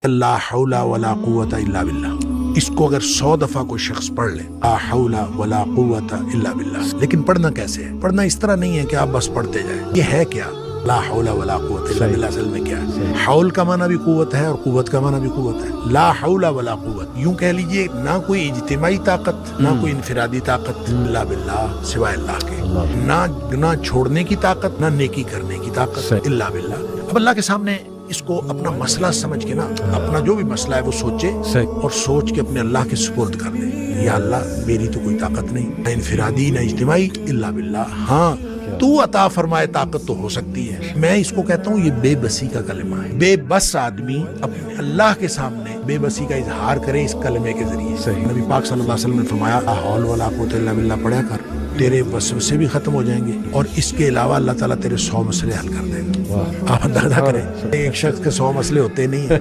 ला हौला वला कुव्वता इल्ला बिल्लाह। इसको अगर 100 दफा कोई शख्स पढ़ ले, ला हौला वला कुव्वता इल्ला बिल्लाह। लेकिन पढ़ना कैसे है? पढ़ना इस तरह नहीं है कि आप बस पढ़ते जाए। ये है क्या? ला हौला वला कुव्वता इल्ला बिल्लाह असल में क्या है? हौल का माना भी कुव्वत है और कुव्वत का माना भी कुव्वत है। ला हौला वला कुव्वत, यूं कह लीजिए ना कोई इज्तिमाई ताकत, ना कोई इनफिरादी ताकत, इल्ला बिल्लाह, सिवाय अल्लाह के। ना छोड़ने की ताकत, ना नेकी करने की ताकत, इल्ला बिल्लाह। अब अल्लाह के सामने इसको अपना मसला समझ के ना, अपना जो भी मसला है वो सोचे और सोच के अपने अल्लाह के सुपुर्द कर दे। या अल्लाह, मेरी तो कोई ताकत नहीं, ना इनफिरादी ना इज्तिमाई, इल्ला बिल्लाह। हाँ, तू अता फरमाए ताकत तो हो सकती है। मैं इसको कहता हूँ ये बेबसी का कलमा है। बेबस आदमी अपने अल्लाह के सामने बेबसी का इजहार करे इस कलमे के जरिए। नबी पाक सल्लल्लाहु अलैहि वसल्लम ने फरमाया, ला हौल वला कुव्वता इल्ला बिल्लाह पढ़ा कर, तेरे वसवसे भी खत्म हो जाएंगे और इसके अलावा अल्लाह ताला तेरे 100 मसले हल कर देगा। आप अंदाजा करें, एक शख्स के 100 मसले होते नहीं है।